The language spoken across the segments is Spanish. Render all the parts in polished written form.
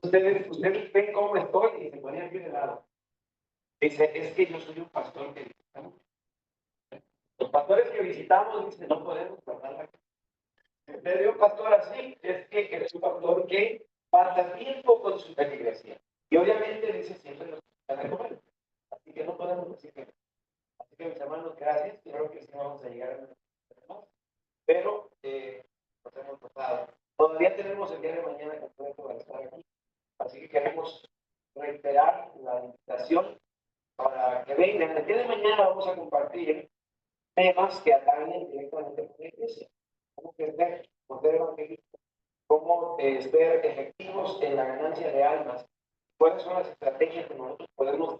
Ustedes ven cómo estoy y se ponían aquí de lado. Dice, es que yo soy un pastor que visitamos. Los pastores que visitamos dicen, no podemos guardar la casa. En vez de un pastor así, es que es un pastor que pasa tiempo con su feligresía. Y obviamente dice siempre los que están de comer. Así que no podemos decir que no. Así que mis hermanos, gracias. Creo que sí vamos a llegar a nuestro. Pero nos hemos pasado. Todavía tenemos el día de mañana completo para estar aquí. Así que queremos reiterar la invitación para que vengan. El día de mañana vamos a compartir temas que atañen directamente con la iglesia. Cómo crecer, cómo ser evangelistas, cómo ser efectivos en la ganancia de almas. ¿Cuáles son las estrategias que nosotros podemos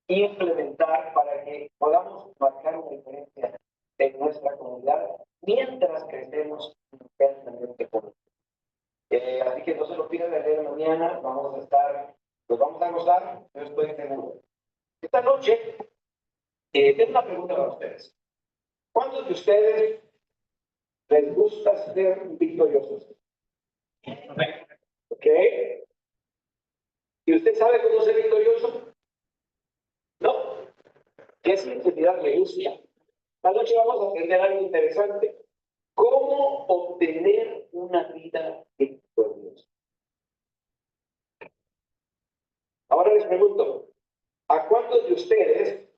implementar para que podamos marcar una diferencia en nuestra comunidad mientras crecemos intensamente con así que no se lo pierdan el día de mañana, vamos a estar, los vamos a gozar, yo estoy seguro. Esta noche, tengo una pregunta para ustedes. ¿Cuántos de ustedes les gusta ser victoriosos? ¿Ok? ¿Y usted sabe cómo ser victorioso? No. ¿Qué sinceridad me gusta? Esta noche vamos a aprender algo interesante. ¿Cómo obtener una vida victoriosa? Ahora les pregunto, ¿a cuántos de ustedes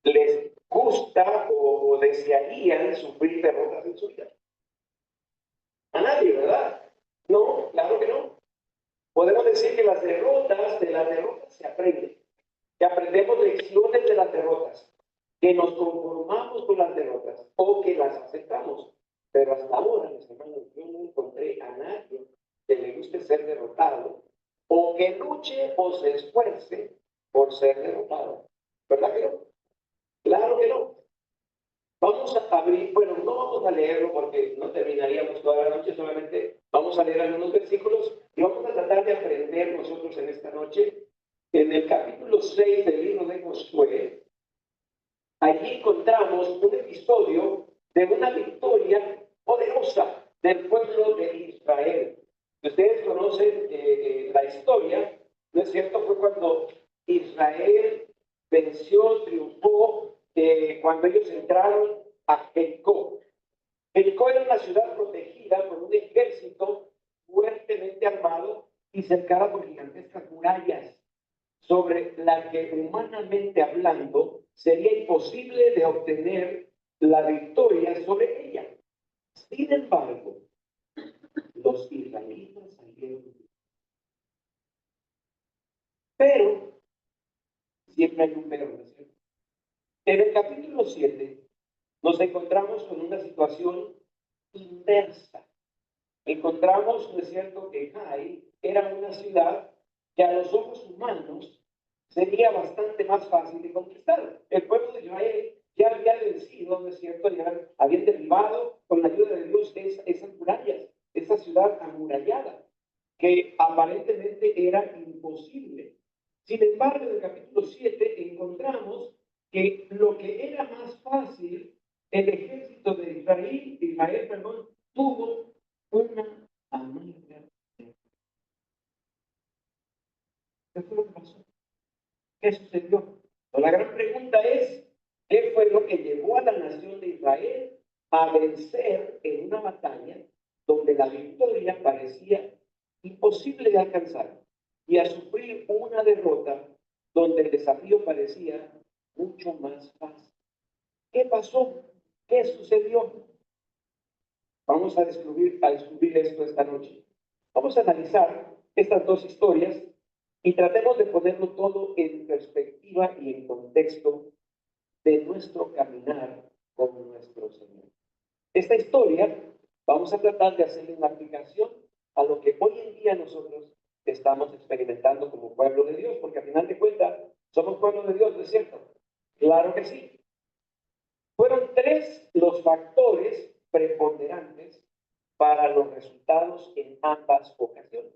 les gusta o desearían sufrir derrotas en su vida? A nadie, ¿verdad? No, claro que no. Podemos decir que de las derrotas se aprende, que aprendemos lecciones de las derrotas, que nos conformamos con las derrotas o que las aceptamos. Pero hasta ahora, mis hermanos, yo no encontré a nadie que le guste ser derrotado o que luche o se esfuerce por ser derrotado. ¿Verdad que no? Claro que no. Vamos a abrir, bueno, no vamos a leerlo porque no terminaríamos toda la noche, solamente vamos a leer algunos versículos y vamos a tratar de aprender nosotros en esta noche. En el capítulo 6 del libro de Josué, allí encontramos un episodio de una victoria poderosa del pueblo de Israel. Ustedes conocen la historia, ¿no es cierto? Fue cuando Israel venció, triunfó, cuando ellos entraron a Jericó. Jericó era una ciudad protegida por un ejército fuertemente armado y cercada por gigantescas murallas, sobre la que humanamente hablando sería imposible de obtener la victoria sobre ella. Sin embargo, los israelitas salieron. Pero, siempre hay un pero, ¿no es cierto? En el capítulo 7 nos encontramos con una situación inversa. Encontramos, ¿no es cierto?, que Jai era una ciudad que a los ojos humanos sería bastante más fácil de conquistar. El pueblo de Israel ya había vencido, ¿no es cierto?, ya había derribado con la ayuda de Dios esas murallas, esa ciudad amurallada, que aparentemente era imposible. Sin embargo, en el capítulo 7 encontramos que lo que era más fácil, el ejército de Israel, tuvo una amarga. ¿Qué fue lo que pasó? ¿Qué sucedió? La gran pregunta es, ¿qué fue lo que llevó a la nación de Israel a vencer en una batalla donde la victoria parecía imposible de alcanzar y a sufrir una derrota donde el desafío parecía mucho más fácil? ¿Qué pasó? ¿Qué sucedió? Vamos a descubrir esto esta noche. Vamos a analizar estas dos historias y tratemos de ponerlo todo en perspectiva y en contexto de nuestro caminar con nuestro Señor. Esta historia vamos a tratar de hacerle una aplicación a lo que hoy en día nosotros estamos experimentando como pueblo de Dios, porque al final de cuentas somos pueblo de Dios, ¿no es cierto? Claro que sí. Fueron tres los factores preponderantes para los resultados en ambas ocasiones.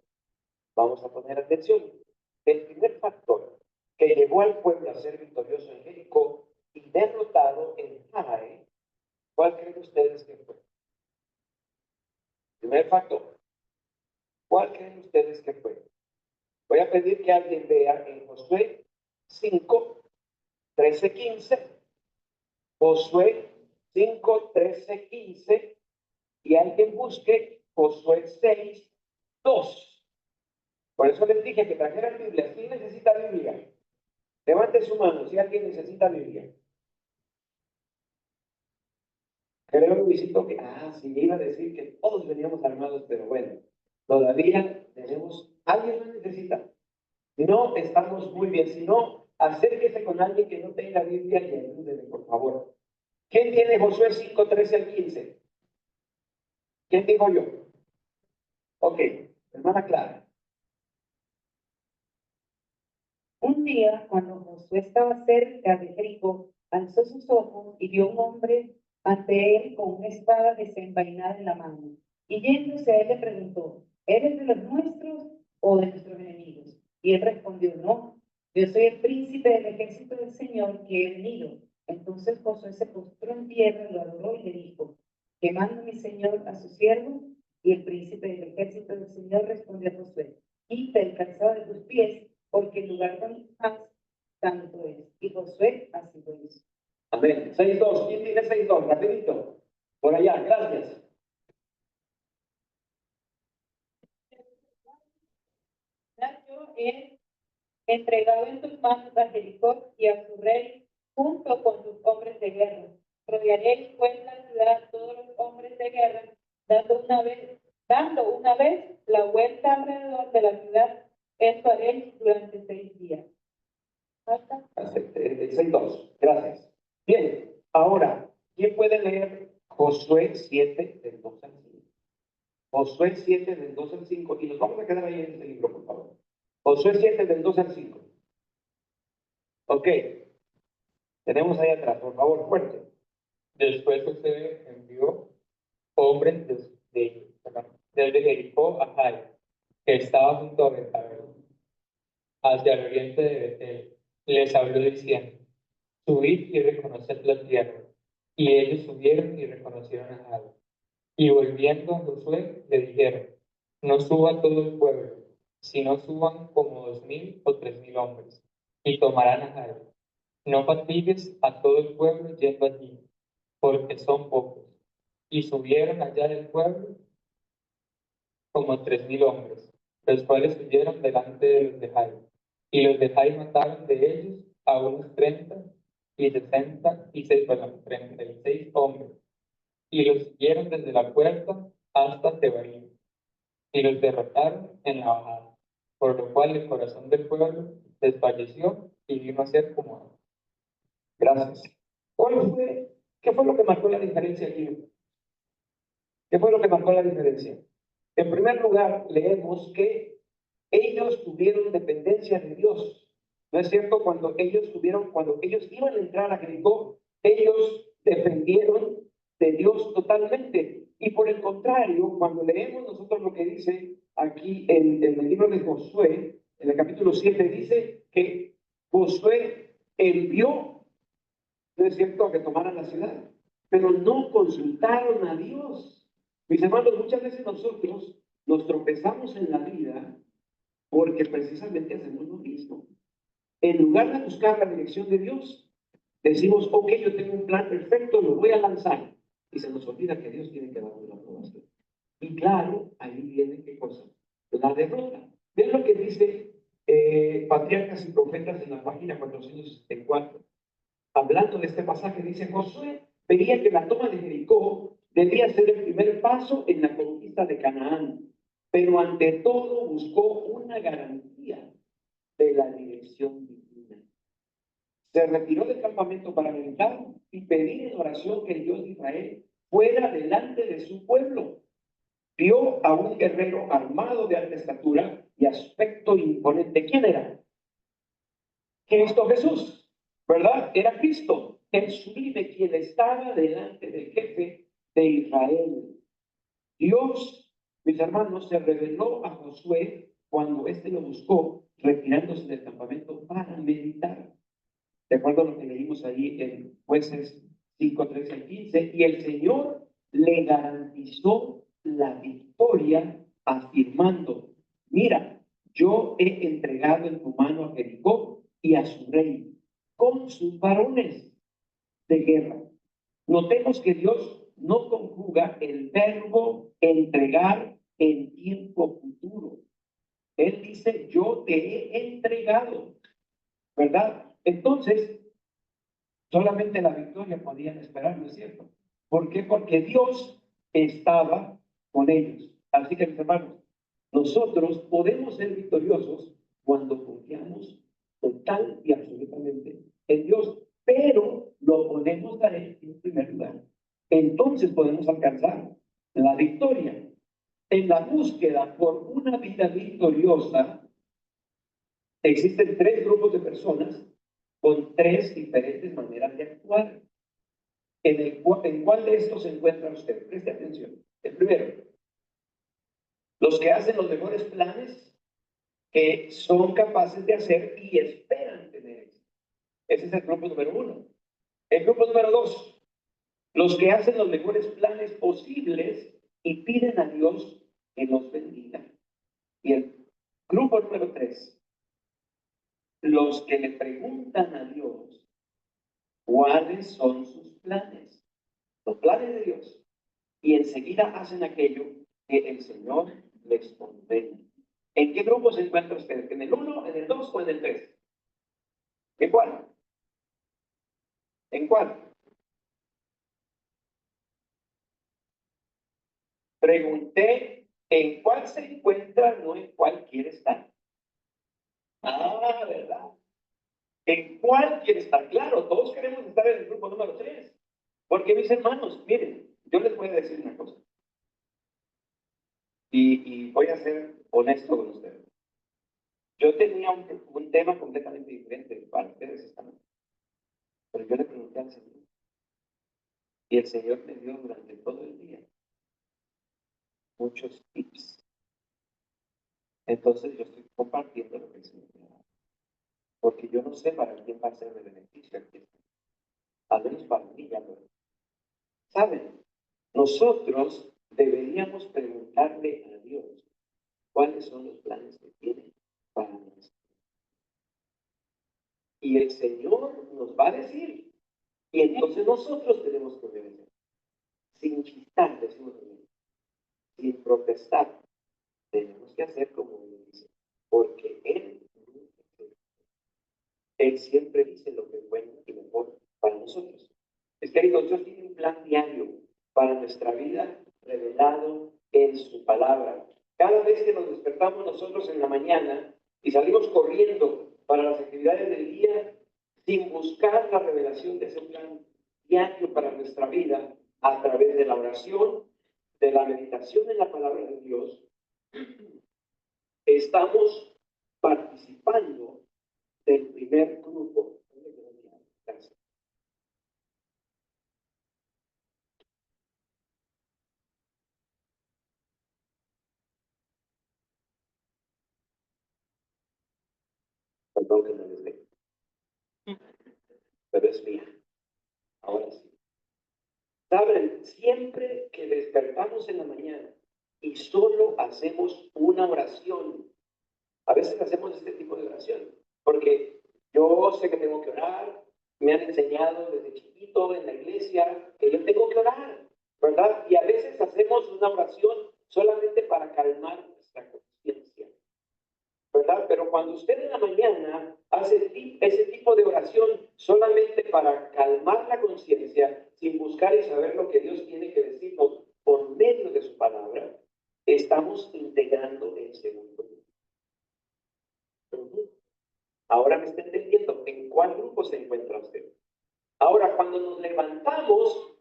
Vamos a poner atención. El primer factor que llevó al pueblo a ser victorioso en Jericó y derrotado en Jai, ¿cuál creen ustedes que fue? Primer factor. ¿Cuál creen ustedes que fue? Voy a pedir que alguien vea en Josué 5, 13, 15. Josué 5, 13, 15. Y alguien busque Josué 6, 2. Por eso les dije que trajeran Biblia. ¿Quién necesita Biblia? Levante su mano si alguien necesita Biblia. Creo, Luisito, que, sí, iba a decir que todos veníamos armados, pero bueno, todavía tenemos, alguien lo necesita. Si no, estamos muy bien. Si no, acérquese con alguien que no tenga Biblia y ayúdeme, por favor. ¿Quién tiene Josué 5, 13 al 15? ¿Quién digo yo? Ok, hermana Clara. Un día, cuando Josué estaba cerca de Jericó, alzó sus ojos y vio un hombre ante él con una espada desenvainada en la mano. Y yéndose a él le preguntó, ¿eres de los nuestros o de nuestros enemigos? Y él respondió, no, yo soy el príncipe del ejército del Señor que he venido. Entonces Josué se postró en tierra, lo adoró y le dijo, ¿qué manda mi Señor a su siervo? Y el príncipe del ejército del Señor respondió a Josué, quita el calzado de tus pies, porque el lugar donde estás, santo es. Y Josué así lo hizo. Amén. 6-2. ¿Quién tiene 6-2? Rapidito. Por allá, gracias. Yo he entregado en tus manos a Jericó y a su rey, junto con sus hombres de guerra. Rodearéis pues la ciudad todos los hombres de guerra, dando una vez la vuelta alrededor de la ciudad. Esto haréis durante 6 días. ¿Falta? 6-2. Gracias. Bien, ahora, ¿quién puede leer Josué 7, del 2 al 5? Josué 7, del 2 al 5. Y nos vamos a quedar ahí en este libro, por favor. Josué 7, del 2 al 5. Ok. Tenemos ahí atrás, por favor, fuerte. Después Josué envió hombres desde Jericó a Jai, que estaba junto a Betel, hacia el oriente de Betel. Les habló diciendo, subid y reconoced la tierra. Y ellos subieron y reconocieron a Jai. Y volviendo a Josué, le dijeron, no suba todo el pueblo, sino suban como 2,000 o 3,000 hombres, y tomarán a Jai. No fatigues a todo el pueblo yendo allí, porque son pocos. Y subieron allá del pueblo como 3,000 hombres, los cuales huyeron delante de los de Jai. Y los de Jai mataron de ellos a unos 30 y 36 hombres, y los siguieron desde la puerta hasta Tebarim, y los derrotaron en la bajada, por lo cual el corazón del pueblo desfalleció y vino a ser como agua. Gracias. ¿Qué fue lo que marcó la diferencia aquí? ¿Qué fue lo que marcó la diferencia? En primer lugar, leemos que ellos tuvieron dependencia de Dios. ¿No es cierto? Cuando ellos iban a entrar a Jericó, ellos dependieron de Dios totalmente. Y por el contrario, cuando leemos nosotros lo que dice aquí en el libro de Josué, en el capítulo 7, dice que Josué envió, ¿no es cierto?, a que tomaran la ciudad, pero no consultaron a Dios. Mis hermanos, muchas veces nosotros nos tropezamos en la vida porque precisamente hacemos lo mismo. En lugar de buscar la dirección de Dios, decimos, ok, yo tengo un plan perfecto, lo voy a lanzar. Y se nos olvida que Dios tiene que darnos la aprobación. Y claro, ahí viene, ¿qué cosa? La derrota. Ven lo que dice Patriarcas y Profetas en la página 464. Hablando de este pasaje, dice, Josué veía que la toma de Jericó debía ser el primer paso en la conquista de Canaán, pero ante todo buscó una garantía de la dirección divina. Se retiró del campamento para meditar y pedir en oración que el Dios de Israel fuera delante de su pueblo. Vio a un guerrero armado de alta estatura y aspecto imponente. ¿Quién era? Cristo Jesús, ¿verdad? Era Cristo, el sublime, quien estaba delante del jefe de Israel. Dios, mis hermanos, se reveló a Josué cuando éste lo buscó, retirándose del campamento para meditar. De acuerdo a lo que leímos ahí en Jueces 5, 13 al 15, y el Señor le garantizó la victoria, afirmando, mira, yo he entregado en tu mano a Jericó y a su rey, con sus varones de guerra. Notemos que Dios no conjuga el verbo entregar en tiempo futuro. Él dice, yo te he entregado, ¿verdad? Entonces, solamente la victoria podían esperar, ¿no es cierto? ¿Por qué? Porque Dios estaba con ellos. Así que, mis hermanos, nosotros podemos ser victoriosos cuando confiamos total y absolutamente en Dios, pero lo ponemos a Él en primer lugar. Entonces podemos alcanzar la victoria. En la búsqueda por una vida victoriosa, existen tres grupos de personas con tres diferentes maneras de actuar. ¿En cuál de estos se encuentra usted? Preste atención. El primero, los que hacen los mejores planes que son capaces de hacer y esperan tener éxito. Ese es el grupo número uno. El grupo número dos, los que hacen los mejores planes posibles y piden a Dios que los bendiga. Y el grupo número tres, los que le preguntan a Dios cuáles son sus planes, los planes de Dios, y enseguida hacen aquello que el Señor les ordena. ¿En qué grupo se encuentra usted? ¿En el 1, en el 2 o en el 3? ¿En cuál? ¿En cuál? Pregunté en cuál se encuentra, no en cuál quiere estar. Ah, ¿verdad? ¿En cuál quiere estar? Claro, todos queremos estar en el grupo número 3. Porque mis hermanos, miren, yo les voy a decir una cosa. Y voy a ser honesto con ustedes. Yo tenía un tema completamente diferente para ustedes esta noche. Pero yo le pregunté al Señor. Y el Señor me dio durante todo el día muchos tips. Entonces yo estoy compartiendo lo que el Señor me da. Porque yo no sé para quién va a ser de beneficio aquí. Al menos para mí ya lo. ¿Saben? Nosotros deberíamos preguntarle a Dios cuáles son los planes que tiene para nosotros. Y el Señor nos va a decir. Y entonces nosotros tenemos que obedecer. Sin chistar, decimos también. Sin protestar. Tenemos que hacer como Él dice. Porque Él siempre dice lo que es bueno y mejor para nosotros. Es que Dios tiene un plan diario para nuestra vida revelado en su palabra. Cada vez que nos despertamos nosotros en la mañana y salimos corriendo para las actividades del día, sin buscar la revelación de ese plan diario para nuestra vida, a través de la oración, de la meditación en la palabra de Dios, estamos participando del primer grupo. Gracias. Perdón que no les dé, pero es mía. Ahora sí. Saben, siempre que despertamos en la mañana y solo hacemos una oración, a veces hacemos este tipo de oración, porque yo sé que tengo que orar, me han enseñado desde chiquito en la iglesia que yo tengo que orar, ¿verdad? Y a veces hacemos una oración solamente para calmar nuestra conciencia, ¿verdad? Pero cuando usted en la mañana hace ese tipo de oración solamente para calmar la conciencia, sin buscar y saber lo que Dios tiene que decirnos por medio de su palabra, estamos integrando el segundo grupo. Ahora me está entendiendo en cuál grupo se encuentra usted. Ahora, cuando nos levantamos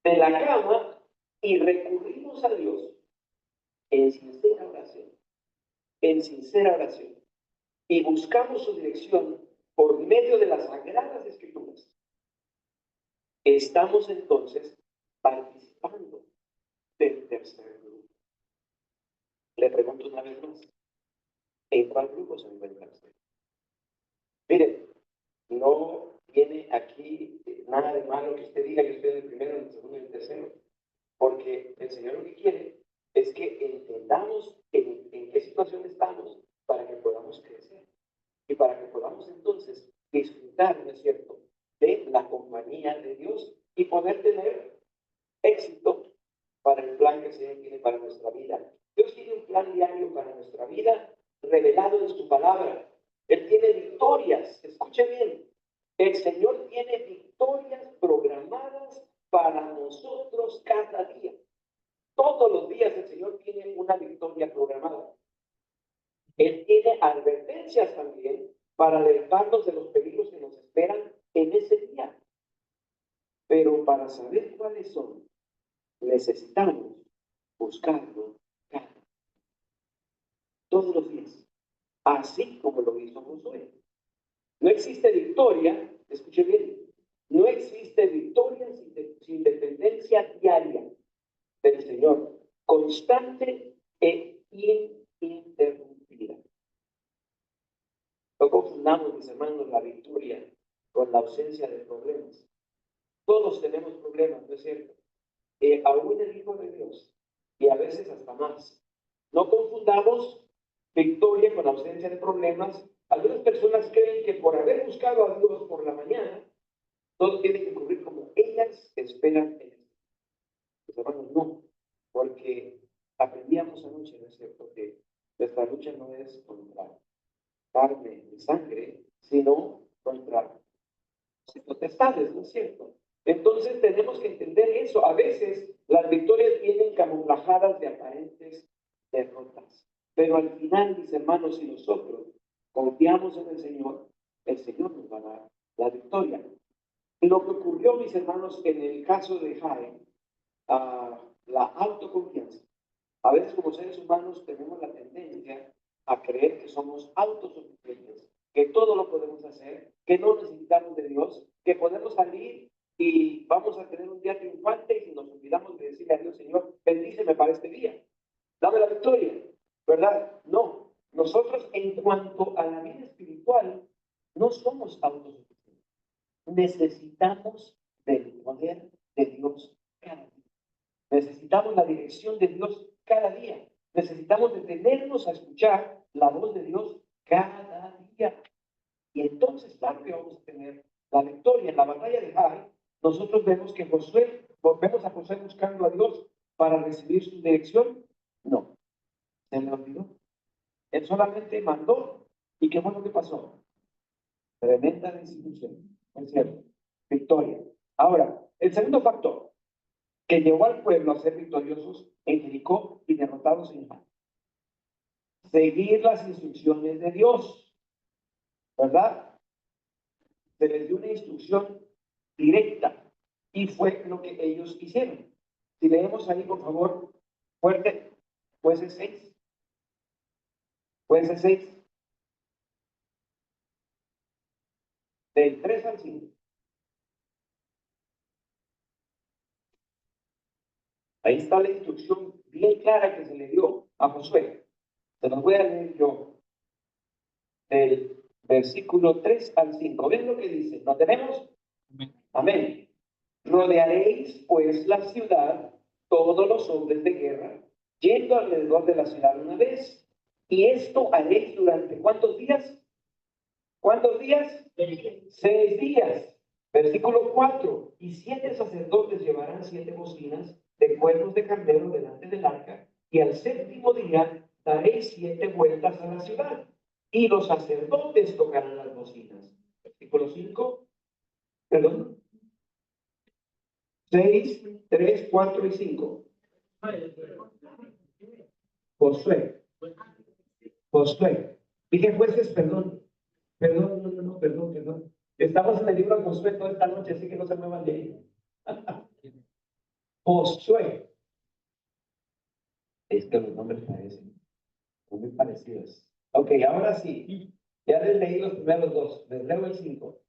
de la cama y recurrimos a Dios en sincera oración, y buscamos su dirección por medio de las sagradas escrituras, estamos entonces participando del tercer grupo. Le pregunto una vez más, ¿en cuál grupo se encuentra usted? Miren, no tiene aquí nada de malo que usted diga, yo estoy en el primero, en el segundo y en el tercero, porque el Señor lo que quiere es que entendamos en qué situación está poder tener éxito para el plan que el Señor tiene para nuestra vida. Dios tiene un plan diario para nuestra vida, revelado en su palabra. Él tiene victorias, escuche bien, el Señor tiene victorias programadas para nosotros cada día. Todos los días el Señor tiene una victoria programada. Él tiene advertencias también para alertarnos de los peligros que nos esperan en ese día. Pero para saber cuáles son, necesitamos buscarlo cada día, todos los días, así como lo hizo Josué. No existe victoria, escuche bien, no existe victoria sin dependencia diaria del Señor, constante e ininterrumpida. No confundamos, mis hermanos, la victoria con la ausencia de problemas. Todos tenemos problemas, ¿no es cierto? Aún el Hijo de Dios, y a veces hasta más. No confundamos victoria con ausencia de problemas. Algunas personas creen que por haber buscado a Dios por la mañana, todo tiene que ocurrir como ellas esperan en esto. Mis hermanos, no, porque aprendíamos anoche, ¿no es cierto?, que nuestra lucha no es contra carne y sangre, sino contra potestades, ¿no es cierto? Entonces tenemos que entender eso. A veces las victorias vienen camuflajadas de aparentes derrotas. Pero al final, mis hermanos, si nosotros confiamos en el Señor nos va a dar la victoria. Lo que ocurrió, mis hermanos, en el caso de Jaime, la autoconfianza. A veces como seres humanos tenemos la tendencia a creer que somos autosuficientes, que todo lo podemos hacer, que no necesitamos de Dios, que podemos salir y vamos a tener un día triunfante y si nos olvidamos de decirle a Dios, Señor, bendíceme para este día, dame la victoria, ¿verdad? No, nosotros en cuanto a la vida espiritual no somos autosuficientes, necesitamos del poder de Dios cada día, necesitamos la dirección de Dios cada día, necesitamos detenernos a escuchar la voz de Dios cada día. Y entonces, claro que vamos a tener la victoria. En la batalla de Jai, nosotros vemos que vemos a Josué buscando a Dios para recibir su dirección. No, se le olvidó. Él solamente mandó. ¿Y qué fue lo que pasó? Tremenda desilusión, es cierto, victoria. Ahora, el segundo factor que llevó al pueblo a ser victoriosos en Jericó y derrotados en Jai. Seguir las instrucciones de Dios, ¿verdad? Se les dio una instrucción directa y fue lo que ellos hicieron. Si leemos ahí, por favor, fuerte, Jueces 6. Jueces 6. Del 3 al 5. Ahí está la instrucción bien clara que se le dio a Josué. Se los voy a leer yo. Del versículo 3 al 5. ¿Ven lo que dice? ¿Lo tenemos? Amén. Rodearéis pues la ciudad, todos los hombres de guerra, yendo alrededor de la ciudad una vez. Y esto haréis durante ¿cuántos días? ¿Cuántos días? 6 días. Versículo 4. Y 7 sacerdotes llevarán 7 bocinas de cuernos de carnero delante del arca, y al 7º día daréis 7 vueltas a la ciudad, y los sacerdotes tocarán las bocinas. Versículo 5. Perdón. 6, 3, 4 y 5. Josué. Dije jueces, perdón. Perdón. Estamos en el libro de Josué toda esta noche, así que no se muevan de ahí. Josué. Es que los nombres parecen muy parecidos. Ok, ahora sí. Ya les leí los primeros dos. Les leo el 5.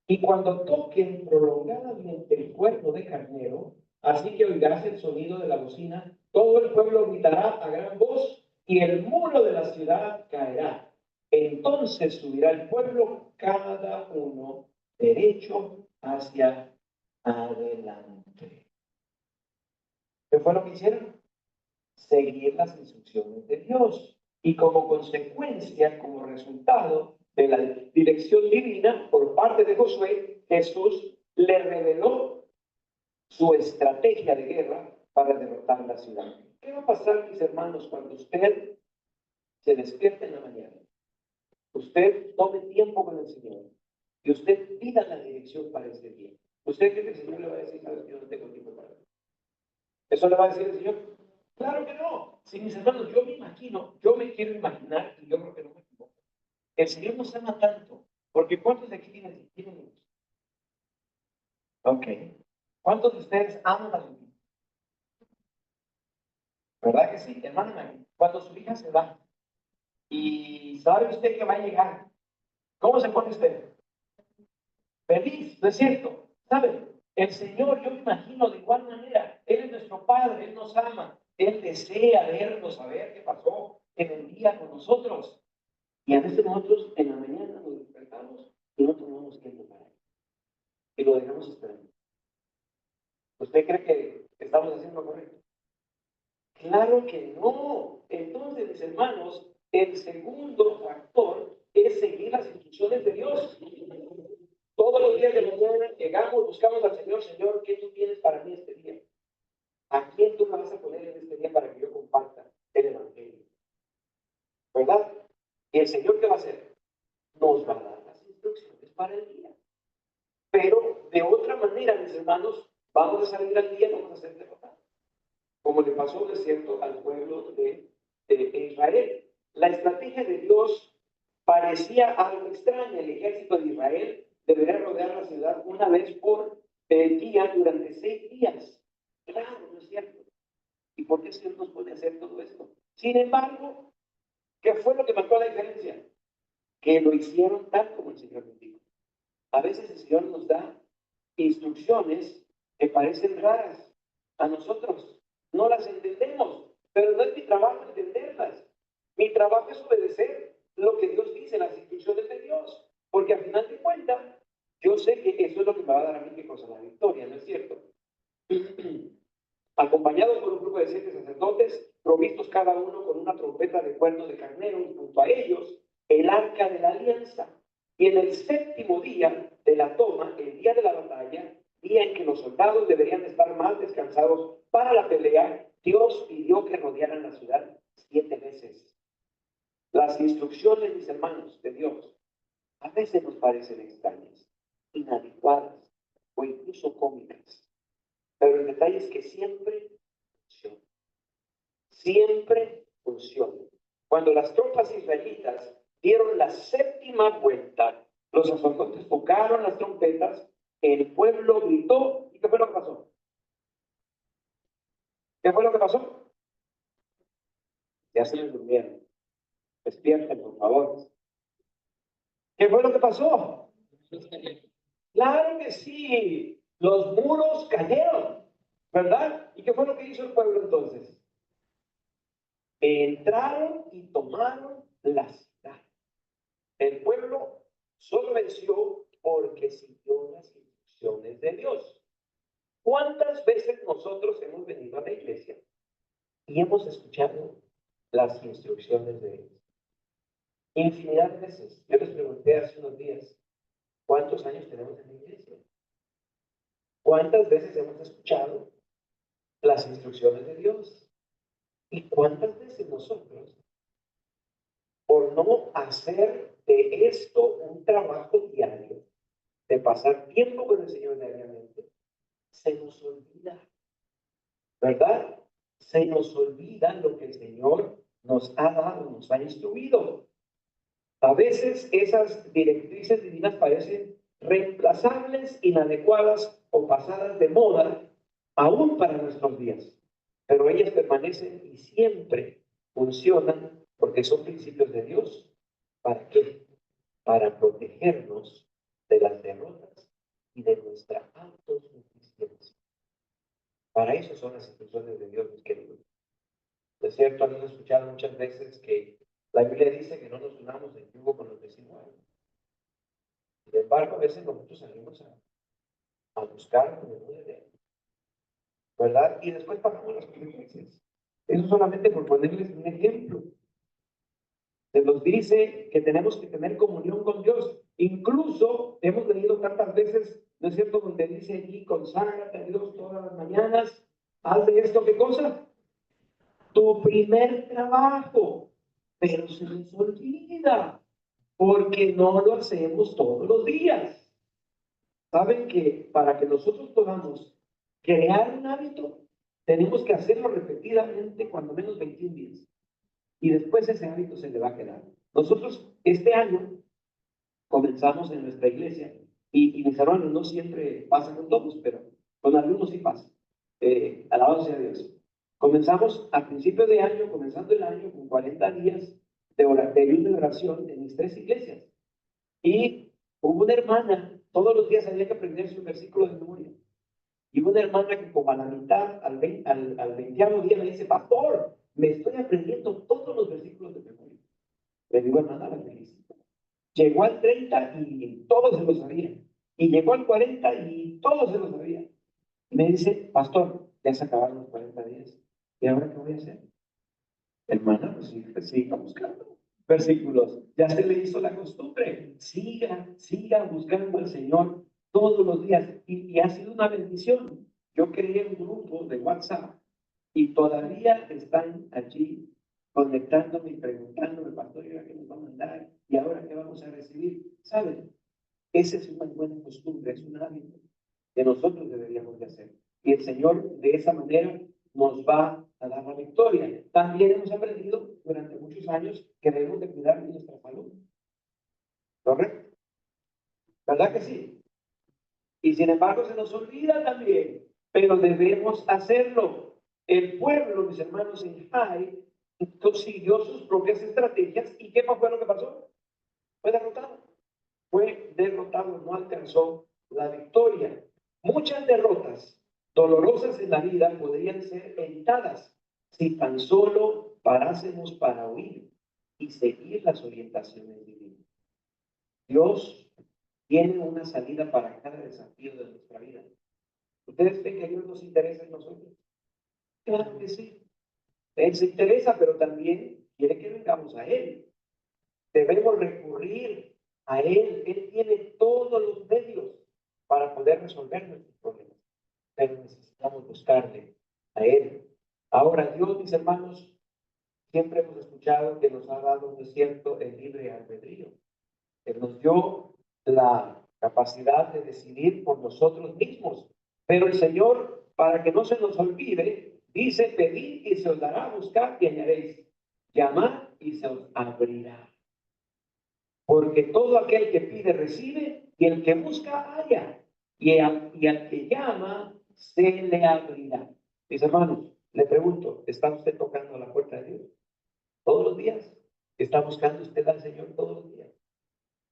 Y cuando toquen prolongadamente el cuerno de carnero, así que oirás el sonido de la bocina, todo el pueblo gritará a gran voz y el muro de la ciudad caerá. Entonces subirá el pueblo, cada uno derecho hacia adelante. ¿Qué fue lo que hicieron? Seguir las instrucciones de Dios. Y como consecuencia, como resultado de la dirección divina por parte de Josué, Jesús le reveló su estrategia de guerra para derrotar la ciudad. ¿Qué va a pasar, mis hermanos, cuando usted se despierte en la mañana? Usted tome tiempo con el Señor y usted pida la dirección para este día. ¿Usted cree que el Señor le va a decir, sabes que yo no tengo tiempo para eso? ¿Eso le va a decir el Señor? Claro que no. Si, mis hermanos, yo me imagino, yo me quiero imaginar, y yo creo que no me equivoco, el Señor nos ama tanto, porque ¿cuántos de aquí tienen hijos? Ok. ¿Cuántos de ustedes aman a sus hijos? ¿Verdad que sí? Hermano, cuando su hija se va y sabe usted que va a llegar, ¿cómo se pone usted? Feliz, ¿no es cierto? ¿Saben? El Señor, yo me imagino de igual manera, Él es nuestro Padre, Él nos ama, Él desea vernos, saber qué pasó en el día con nosotros. Y a veces nosotros en la mañana nos despertamos y no tomamos tiempo para Él. Y lo dejamos esperando. ¿Usted cree que estamos haciendo lo correcto? Claro que no. Entonces, mis hermanos, el segundo factor es seguir las instrucciones de Dios. Todos los días de mañana llegamos, buscamos al Señor. Señor, ¿qué tú tienes para mí este día? ¿A quién tú me vas a poner en este día para que yo comparta el Evangelio? ¿Verdad? Y el Señor, ¿qué va a hacer? Nos va a dar las instrucciones para el día. Pero de otra manera, mis hermanos, vamos a salir al día y vamos a ser derrotados. Como le pasó, de cierto, al pueblo de Israel. La estrategia de Dios parecía algo extraña. El ejército de Israel debería rodear la ciudad una vez por día durante 6 días. Claro, no es cierto. ¿Y por qué el Señor nos puede hacer todo esto? Sin embargo, ¿qué fue lo que marcó la diferencia? Que lo hicieron tal como el Señor nos dijo. A veces el Señor nos da instrucciones que parecen raras a nosotros. No las entendemos, pero no es mi trabajo entenderlas. Mi trabajo es obedecer lo que Dios dice, las instrucciones de Dios. Porque al final de cuentas, yo sé que eso es lo que me va a dar a mí que cosa la victoria, ¿no es cierto? Acompañados por un grupo de 7 sacerdotes, provistos cada uno con una trompeta de cuerno de carnero, y junto a ellos el arca de la alianza. Y en el 7º día de la toma, el día de la batalla, día en que los soldados deberían estar más descansados para la pelea, Dios pidió que rodearan la ciudad 7 veces. Las instrucciones, mis hermanos, de Dios, a veces nos parecen extrañas, inadecuadas o incluso cómicas. Pero el detalle es que siempre funciona. Siempre funciona. Cuando las tropas israelitas dieron la 7ª vuelta, los sacerdotes tocaron las trompetas, el pueblo gritó, ¿y qué fue lo que pasó? ¿Qué fue lo que pasó? Ya se les durmieron. Despierten, por favor. ¿Qué fue lo que pasó? Claro que sí. Los muros cayeron, ¿verdad? ¿Y qué fue lo que hizo el pueblo entonces? Entraron y tomaron la ciudad. El pueblo solo venció porque siguió las instrucciones de Dios. ¿Cuántas veces nosotros hemos venido a la iglesia y hemos escuchado las instrucciones de Dios? Infinidad de veces. Yo les pregunté hace unos días, ¿cuántos años tenemos en la iglesia? ¿Cuántas veces hemos escuchado las instrucciones de Dios? ¿Y cuántas veces nosotros, por no hacer de esto un trabajo diario, de pasar tiempo con el Señor diariamente, se nos olvida, ¿verdad? Se nos olvida lo que el Señor nos ha dado, nos ha instruido. A veces esas directrices divinas parecen reemplazables, inadecuadas o pasadas de moda, aún para nuestros días. Pero ellas permanecen y siempre funcionan porque son principios de Dios. ¿Para qué? Para protegernos de las derrotas y de nuestra autosuficiencia. Para eso son las instrucciones de Dios, mis queridos. Es cierto, han escuchado muchas veces que la Biblia dice que no nos unamos en yugo con los desiguales. Sin embargo, a veces nosotros salimos a buscar donde no debemos, ¿verdad? Y después pagamos las consecuencias. Eso solamente por ponerles un ejemplo. Se nos dice que tenemos que tener comunión con Dios. Incluso hemos leído tantas veces ¿no es cierto? Donde dice allí, conságrate a Dios todas las mañanas, haz de esto, ¿qué cosa? Tu primer trabajo, pero se nos olvida, porque no lo hacemos todos los días. Saben que para que nosotros podamos crear un hábito, tenemos que hacerlo repetidamente, cuando menos 21 días. Y después ese hábito se le va a quedar. Nosotros este año comenzamos en nuestra iglesia, y mis hermanos, no siempre pasa con todos, pero con algunos sí pasa. Alabado sea Dios. Comenzamos a principio de año, comenzando el año, con 40 días de ayuno y oración en mis 3 iglesias. Y hubo una hermana, todos los días había que aprenderse un versículo de memoria. Y una hermana que como a la mitad, al 20º día me dice, pastor, me estoy aprendiendo todos los versículos de memoria. Le digo, hermana, la felicito. Llegó al 30 y todos se lo sabían. Y llegó al 40 y todos se lo sabían. Y me dice, pastor, ya se acabaron los 40 días. ¿Y ahora qué voy a hacer? Hermana, pues siga buscando versículos. Ya se le hizo la costumbre. Siga buscando al Señor todos los días. Y ha sido una bendición. Yo creé un grupo de WhatsApp y todavía están allí conectándome y preguntándome, pastor, ¿y ahora qué nos va a mandar? ¿Y ahora qué vamos a recibir? ¿Saben? Esa es una buena costumbre, es un hábito que nosotros deberíamos de hacer. Y el Señor de esa manera nos va a dar la victoria. También hemos aprendido durante muchos años que debemos de cuidar de nuestra salud. ¿Correcto? ¿Verdad que sí? Y sin embargo se nos olvida también, pero debemos hacerlo. El pueblo, mis hermanos, en Jai, siguió sus propias estrategias. ¿Y qué fue lo que pasó? Fue derrotado. Fue derrotado, no alcanzó la victoria. Muchas derrotas dolorosas en la vida podrían ser evitadas si tan solo parásemos para oír y seguir las orientaciones divinas. Dios tiene una salida para cada desafío de nuestra vida. ¿Ustedes ven que Dios nos interesa en nosotros? Claro que sí. Él se interesa, pero también quiere que vengamos a Él. Debemos recurrir a Él. Él tiene todos los medios para poder resolver nuestros problemas, pero necesitamos buscarle a Él. Ahora, Dios, mis hermanos, siempre hemos escuchado que nos ha dado, ¿no es cierto?, el libre albedrío. Él nos dio la capacidad de decidir por nosotros mismos. Pero el Señor, para que no se nos olvide, dice, pedid y se os dará, buscad y hallaréis, llamad y se os abrirá. Porque todo aquel que pide recibe, y el que busca halla, y al que llama se le abrirá. Mis hermanos, le pregunto, ¿está usted tocando la puerta de Dios todos los días? ¿Está buscando usted al Señor todos los días?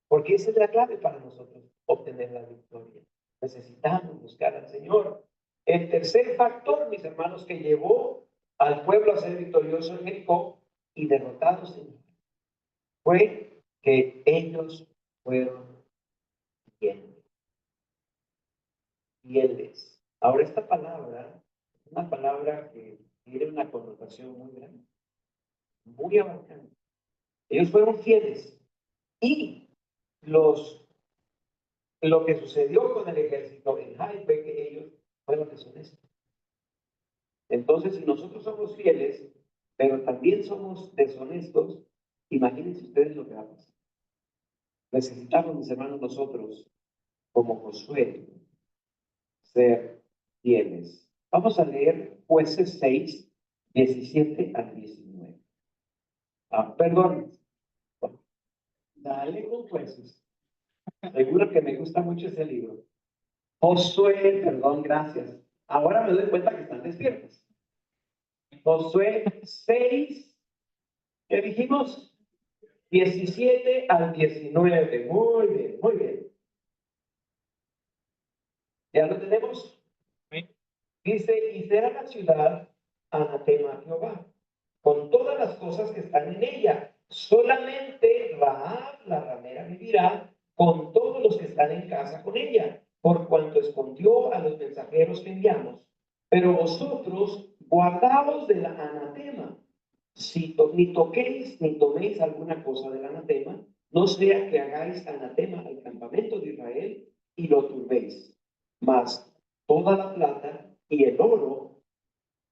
Porque esa es la clave para nosotros obtener la victoria. Necesitamos buscar al Señor. El tercer factor, mis hermanos, que llevó al pueblo a ser victorioso en Jericó y derrotados en Jericó, fue que ellos fueron fieles. Ahora, esta palabra es una palabra que tiene una connotación muy grande, muy abarcante. Ellos fueron fieles. Y lo que sucedió con el ejército en Jai fue que ellos fueron deshonestos. Entonces, si nosotros somos fieles, pero también somos deshonestos, imagínense ustedes lo que va a pasar. Necesitamos, mis hermanos, nosotros, como Josué, ser fieles. Vamos a leer Jueces 6, 17 al 19. Perdón. Dale con Jueces. Seguro que me gusta mucho ese libro. Josué, perdón, gracias. Ahora me doy cuenta que están despiertos. Josué 6, ¿qué dijimos? 17 al 19. Muy bien, muy bien. ¿Ya lo tenemos? Dice, y será la ciudad anatema a Jehová, con todas las cosas que están en ella. Solamente Rahab, la ramera, vivirá con todos los que están en casa con ella, por cuanto escondió a los mensajeros que enviamos. Pero vosotros guardaos del anatema, ni toquéis ni toméis alguna cosa del anatema, no sea que hagáis anatema al campamento de Israel y lo turbéis. mas toda la plata y el oro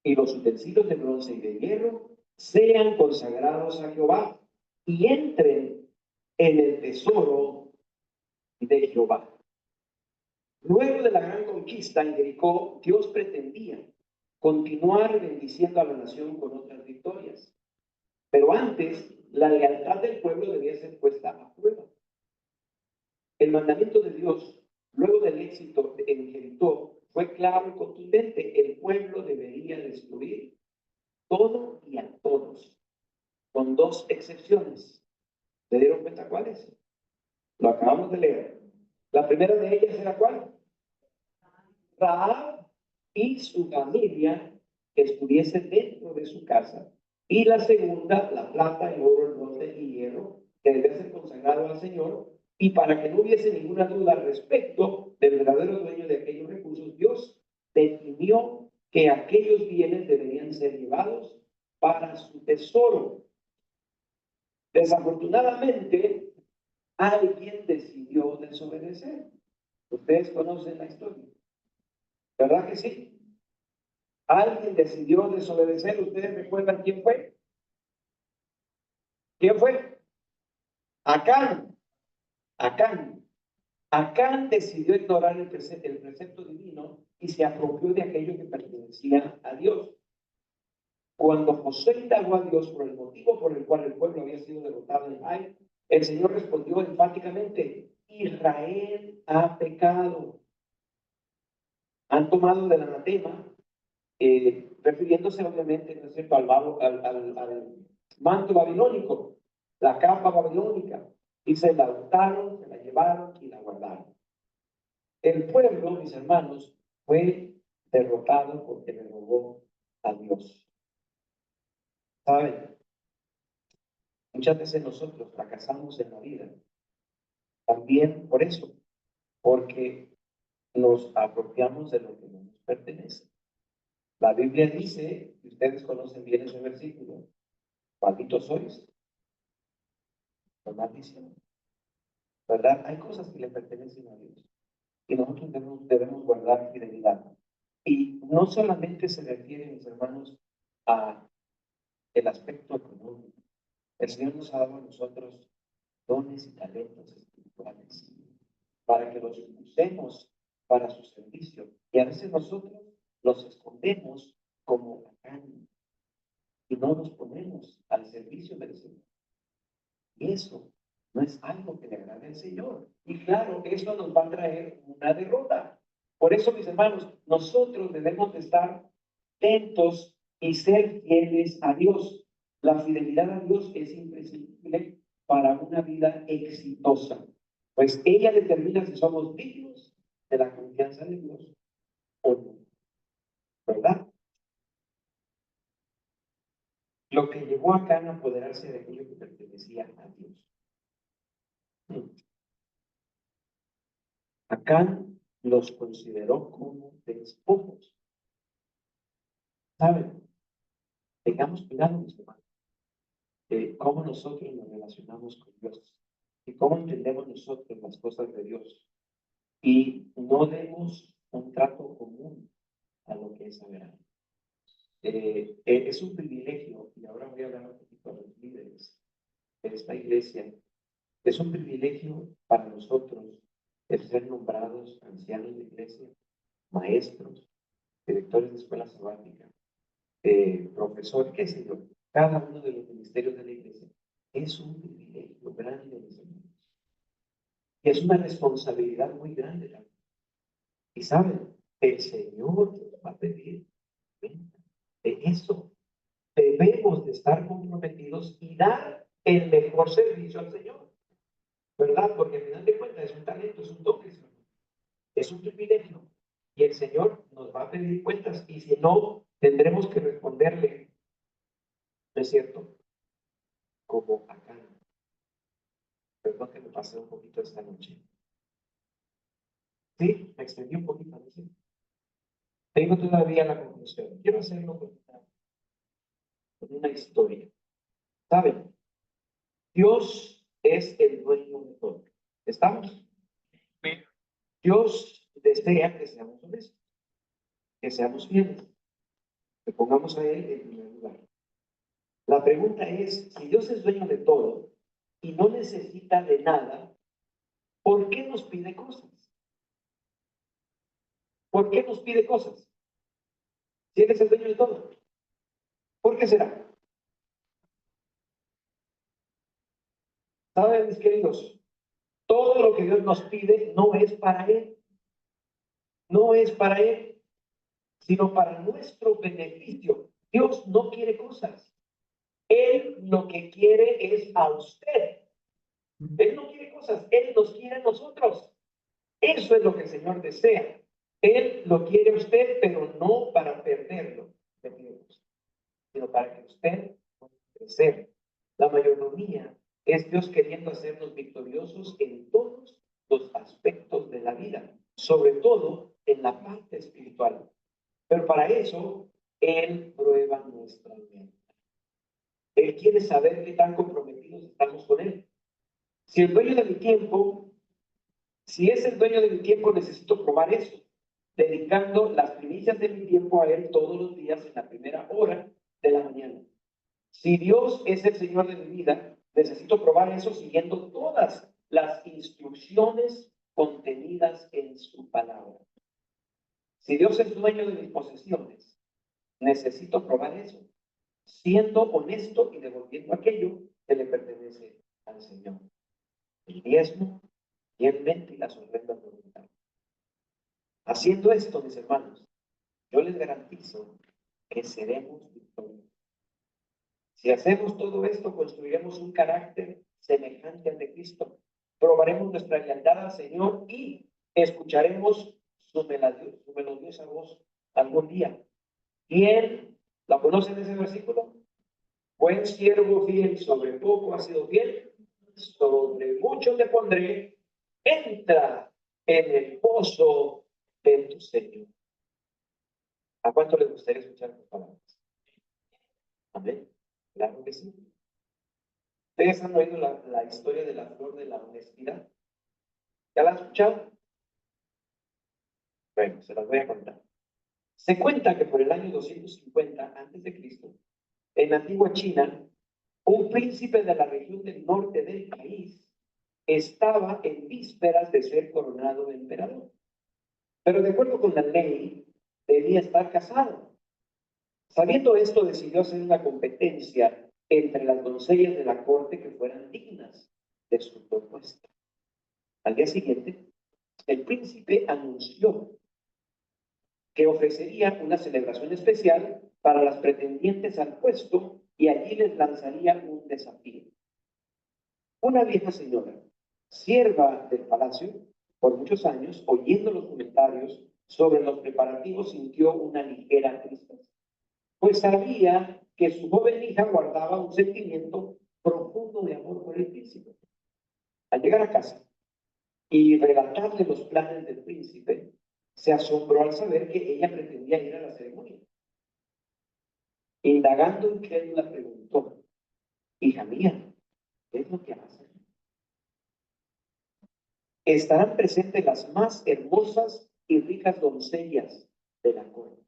y los utensilios de bronce y de hierro sean consagrados a Jehová y entren en el tesoro de Jehová. Luego de la gran conquista en Jericó, Dios pretendía continuar bendiciendo a la nación con otras victorias. Pero antes, la lealtad del pueblo debía ser puesta a prueba. El mandamiento de Dios, luego del éxito en Jericó, fue claro y contundente. El pueblo debería destruir todo y a todos, con dos excepciones. ¿Se dieron cuenta cuáles? Lo acabamos de leer. La primera de ellas era ¿cuál? Rahab y su familia que estuviese dentro de su casa. Y la segunda, la plata, el oro, el bronce y hierro, que debía ser consagrado al Señor. Y para que no hubiese ninguna duda al respecto del verdadero dueño de aquellos recursos, Dios definió que aquellos bienes deberían ser llevados para su tesoro. Desafortunadamente, alguien decidió desobedecer. Ustedes conocen la historia, ¿verdad que sí? Alguien decidió desobedecer. ¿Ustedes recuerdan quién fue? ¿Quién fue? Acán. Acán. Acán decidió ignorar el precepto divino y se apropió de aquello que pertenecía a Dios. Cuando José indagó a Dios por el motivo por el cual el pueblo había sido derrotado en Ai, el Señor respondió enfáticamente: Israel ha pecado. Han tomado del anatema, refiriéndose obviamente, ¿no es cierto?, al manto babilónico, la capa babilónica, y se la untaron, se la llevaron y la guardaron. El pueblo, mis hermanos, fue derrotado porque le robó a Dios. ¿Saben? Muchas veces nosotros fracasamos en la vida también por eso, porque nos apropiamos de lo que no nos pertenece. La Biblia dice, y ustedes conocen bien ese versículo: malditos sois por maldición. ¿Verdad? Hay cosas que le pertenecen a Dios y nosotros debemos guardar fidelidad. Y no solamente se refiere, mis hermanos, a el aspecto económico. El Señor nos ha dado a nosotros dones y talentos espirituales para que los usemos para su servicio. Y a veces nosotros los escondemos como Acán y no nos ponemos al servicio del Señor. Y eso no es algo que le agrade al Señor. Y claro, eso nos va a traer una derrota. Por eso, mis hermanos, nosotros debemos de estar atentos y ser fieles a Dios. La fidelidad a Dios es imprescindible para una vida exitosa, pues ella determina si somos dignos de la confianza de Dios o no, ¿verdad? Lo que llevó a Acán a apoderarse de aquello que pertenecía a Dios. Acán los consideró como despojos. ¿Saben? Tengamos cuidado, mis hermanos, de cómo nosotros nos relacionamos con Dios y cómo entendemos nosotros las cosas de Dios. Y no demos un trato común a lo que es sagrado. Es un privilegio, y ahora voy a hablar un poquito de los líderes de esta iglesia. Es un privilegio para nosotros el ser nombrados ancianos de iglesia, maestros, directores de escuela sabática, profesor, qué sé yo, cada uno de los ministerios de la iglesia. Es un privilegio grande, mis hermanos. Y es una responsabilidad muy grande también. Y saben, el Señor nos va a pedir de eso. Debemos de estar comprometidos y dar el mejor servicio al Señor, ¿verdad? Porque al final de cuentas es un talento, es un don, es un privilegio. Y el Señor nos va a pedir cuentas y si no, tendremos que responderle, ¿no es cierto? Como acá. Perdón que me pasé un poquito esta noche. Sí, me extendí un poquito, ¿no? Sí. Tengo todavía la conclusión. Quiero hacerlo con una historia. ¿Saben? Dios es el dueño de todo. ¿Estamos? Dios desea que seamos honestos, que seamos fieles, que pongamos a Él en primer lugar. La pregunta es, si Dios es dueño de todo y no necesita de nada, ¿por qué nos pide cosas? ¿Por qué nos pide cosas? Si Él es el dueño de todo. ¿Por qué será? ¿Saben, mis queridos? Todo lo que Dios nos pide no es para Él. No es para Él, sino para nuestro beneficio. Dios no quiere cosas. Él lo que quiere es a usted. Él no quiere cosas, Él nos quiere a nosotros. Eso es lo que el Señor desea. Él lo quiere a usted, pero no para perderlo, sino para que usted pueda crecer. La mayordomía es Dios queriendo hacernos victoriosos en todos los aspectos de la vida, sobre todo en la parte espiritual. Pero para eso, Él prueba nuestra mente. Él quiere saber qué tan comprometidos estamos con Él. Si el dueño de mi tiempo, si es el dueño de mi tiempo, necesito probar eso, dedicando las primicias de mi tiempo a Él todos los días en la primera hora de la mañana. Si Dios es el Señor de mi vida, necesito probar eso siguiendo todas las instrucciones contenidas en su palabra. Si Dios es dueño de mis posesiones, necesito probar eso, siendo honesto y devolviendo aquello que le pertenece al Señor. El diezmo, fielmente y las ofrendas voluntarias. Haciendo esto, mis hermanos, yo les garantizo que seremos victoriosos. Si hacemos todo esto, construiremos un carácter semejante al de Cristo. Probaremos nuestra lealtad al Señor y escucharemos su melodiosa voz algún día. Fiel, ¿la conocen ese versículo? Buen siervo fiel, sobre poco has sido fiel, sobre mucho te pondré, entra en el pozo de tu Señor. ¿A cuánto les gustaría escuchar tus palabras? Amén. Claro que sí. ¿Ustedes han oído la historia de la flor de la honestidad? ¿Ya la han escuchado? Bueno, se las voy a contar. Se cuenta que por el año 250 a.C., en la antigua China, un príncipe de la región del norte del país estaba en vísperas de ser coronado emperador. Pero de acuerdo con la ley, debía estar casado. Sabiendo esto, decidió hacer una competencia entre las doncellas de la corte que fueran dignas de su propuesta. Al día siguiente, el príncipe anunció que ofrecería una celebración especial para las pretendientes al puesto y allí les lanzaría un desafío. Una vieja señora, sierva del palacio por muchos años, oyendo los comentarios sobre los preparativos, sintió una ligera tristeza, pues sabía que su joven hija guardaba un sentimiento profundo de amor por el príncipe. Al llegar a casa y relatarle los planes del príncipe, se asombró al saber que ella pretendía ir a la ceremonia. Indagando incrédula, preguntó: hija mía, ¿qué es lo que hace? Estarán presentes las más hermosas y ricas doncellas de la corte.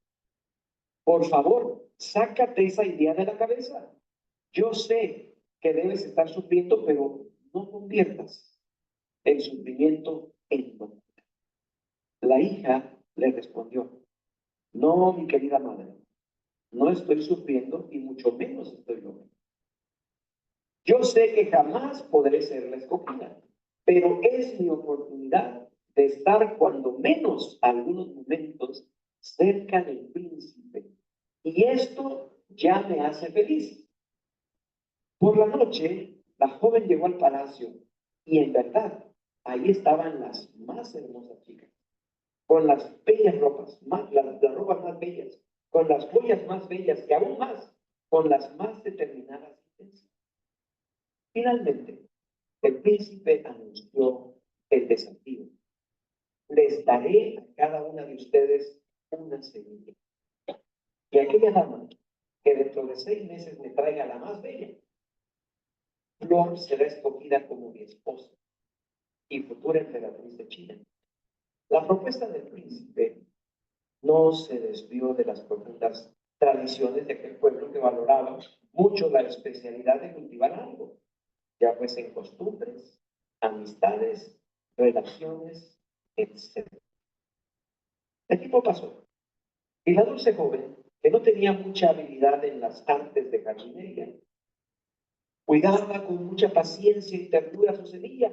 Por favor, sácate esa idea de la cabeza. Yo sé que debes estar sufriendo, pero no conviertas el sufrimiento en locura. La hija le respondió: no, mi querida madre, no estoy sufriendo y mucho menos estoy loca. Yo sé que jamás podré ser la escogida, pero es mi oportunidad de estar cuando menos algunos momentos cerca del príncipe. Y esto ya me hace feliz. Por la noche, la joven llegó al palacio y en verdad, ahí estaban las más hermosas chicas, con las bellas ropas, las ropas más bellas, con las joyas más bellas y aún más, con las más determinadas intenciones. Finalmente, el príncipe anunció el desafío. Les daré a cada una de ustedes una semilla. Y aquella dama que dentro de 6 meses me traiga la más bella flor será escogida como mi esposa y futura emperatriz de China. La propuesta del príncipe no se desvió de las profundas tradiciones de aquel pueblo que valoraba mucho la especialidad de cultivar algo, ya fuesen costumbres, amistades, relaciones, etc. El tiempo pasó y la dulce joven, que no tenía mucha habilidad en las artes de jardinería, cuidaba con mucha paciencia y ternura su semilla